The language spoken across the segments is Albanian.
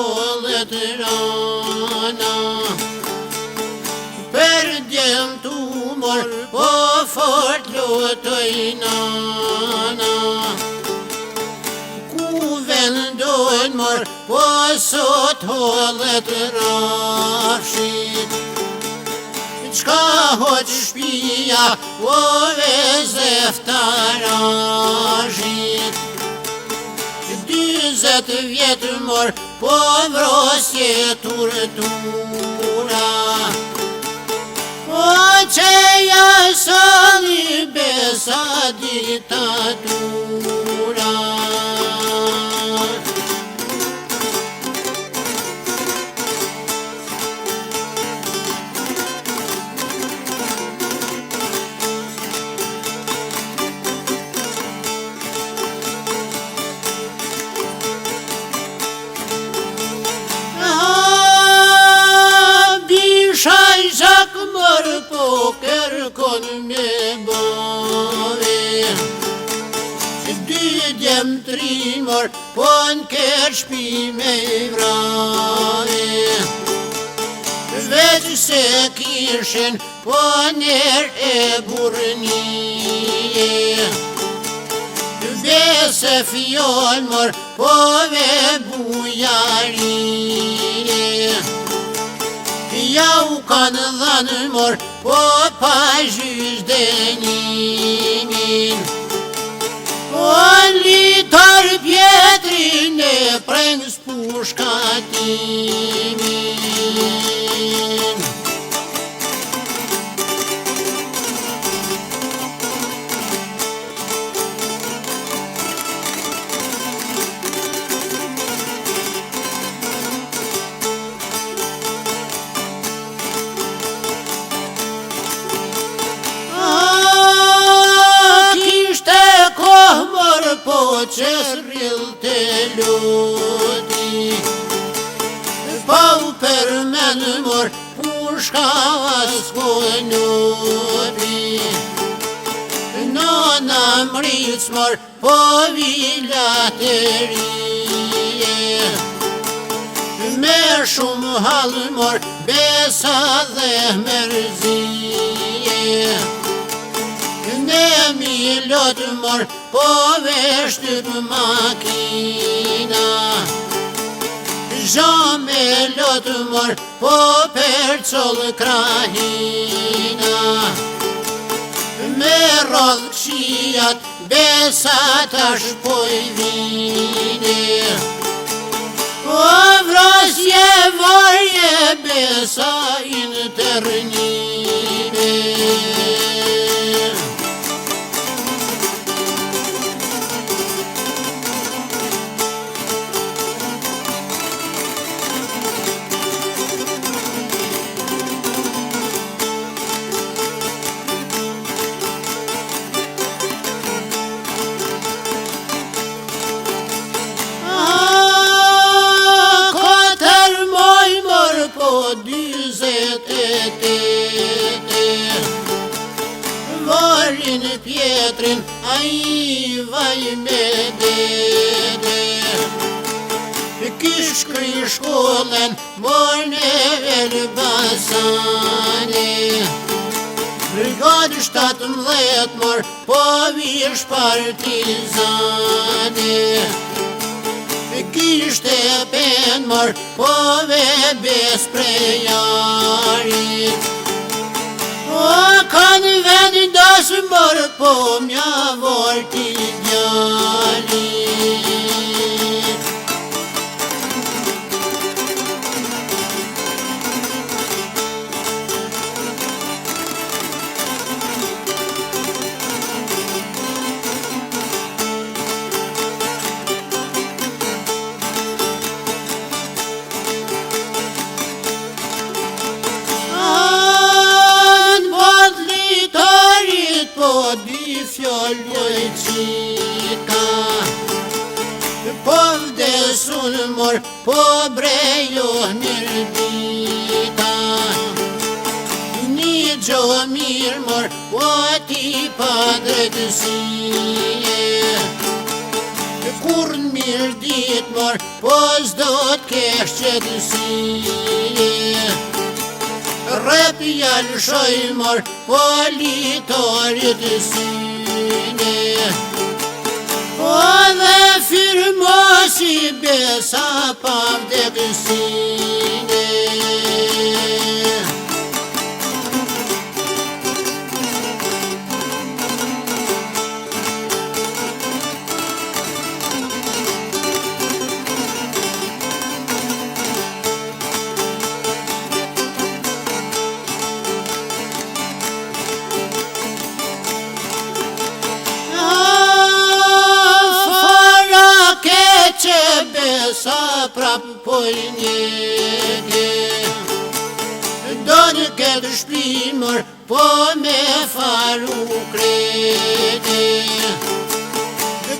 tollet rana. Për djem tumor, po fort lutoj nana. Ku vendojnë mor, po sot tollet rafshit. Qka hoq shpia, o vezeftarajit. 20 vjetë mor, po vrosje tortura. O qeja soli besa diktatura. Po kërkon me bove. 2 djem 3 mor, po n'ker shpi me vrave. Veç se kishen, po njer e burnije. Bese fjol mor, po ve bujarije. Ja u kanë dhanë mor, po pa gjysh denimin. O litar pjetrin e preng s'pushkatimin. Po qes rrill të luti. Pa u përmen mor, pushka s'ko nuti. Nona mric mor, po vilaterie. Me shumë hall mor, besa dhe mërzije. Ne milot mor, po veshtyp makina. Zha me lot mor, po percol krahina. Me rodh qijat, besa tash po i vine. O vrasje varje, besa internime. Varin pjetrin, a i vaj me dede. Kish kry shkollen, mor në Elbasane. Brigadi 17 mor, po vish partizane. Kishte pen mor, po ve besprejarit. O kanë vendas mor, po mja vorti djalit. Fjalloj qika. Po vdesun mor, po brejo nërbita. Një gjo mirë mor, po ti pa drejtësie. kur në mirë dit mor, po s'do t'kesh qetësi. Rep jalëshoj mor, po litorit syne. Po dhe firmosi besa pa vdekësine. Besa prap poj njege, do në këtë shpimër, po me faru krede.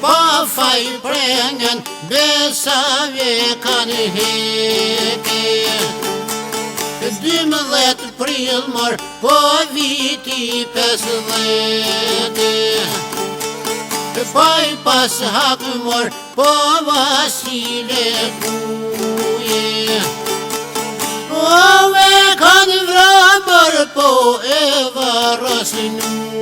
Pa faj prengen, besave kanë heke. 12 prill mor, po viti 15. Pa I pas hakë mor, po Vasile kuje. Po me kanë vramër, po e varasnuje.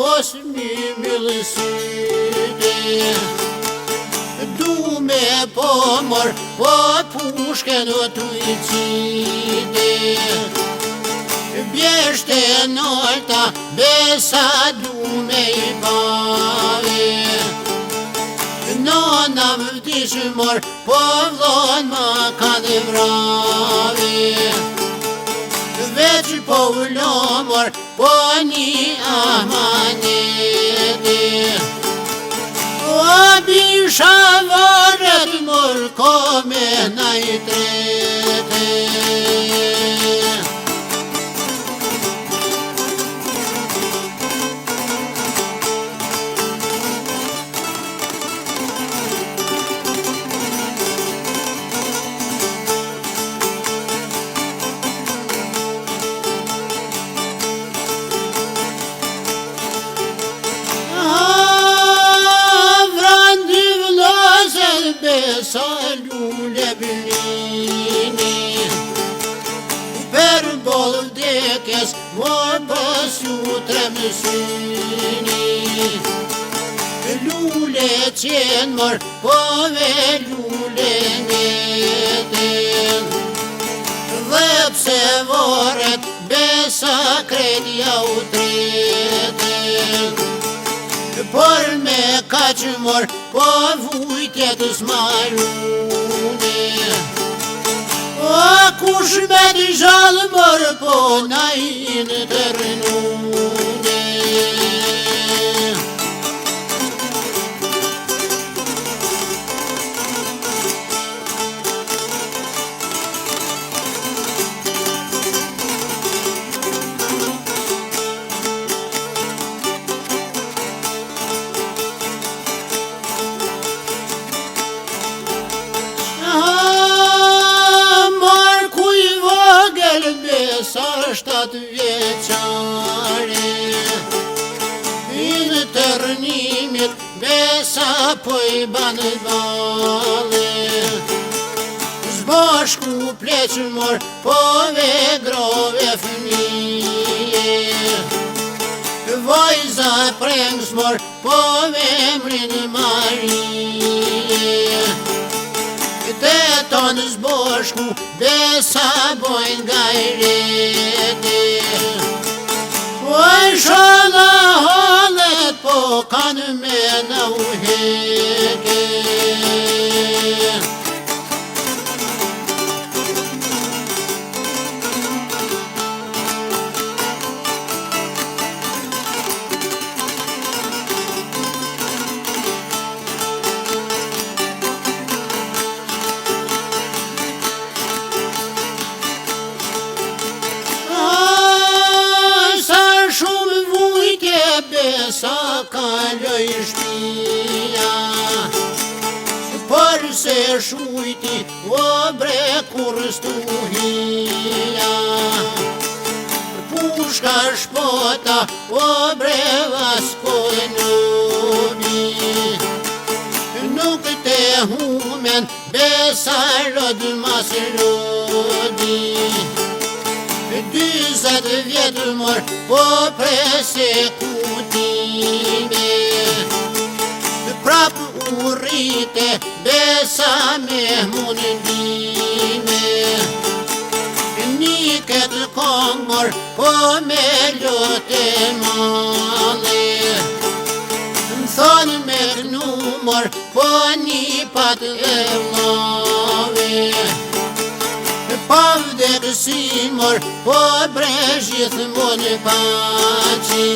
Mos mi milëside, du me po mor, po pushken o t'ujqide. Bjeshte nolta, besa du me I bave. Nona vdish mor, po vlon ma kanë vrave. Veç po vlomor, po një amanete. O bisha varet mor, kome najtrete. Besa lule blini, per bol vdekjes, mor pasu tremsyni. Lule qenë mor, po ve lule neten. Dhe pse voret, besa kredja u treten. Por me kaq mor, po vujtjet s'marune. O kush me t'gjallë mor, po na I në tërnune. Besa 7 vjeqare, I në tërnimit besa po I banë bale. Zbashku pleqë mor, po ve grove fëmije. Vajza prengs mor, po ve mrinë marije. Teton zboshku, besa bojnë gajrete. Po shola halet, po kanë me na uheke. sa kaloj shtëpia. Por se shujti o bre kur stuhia. Pushka shpota o bre vasko nubi. Nuk te humen Besarod mas rodi. 20 vjet mor po persekutime. Prap u rrite besa me mundime. Niket kongor po me lote male. Thonë me numër po një pat e mave. Pavdek simor po bre gjithmonë paçi.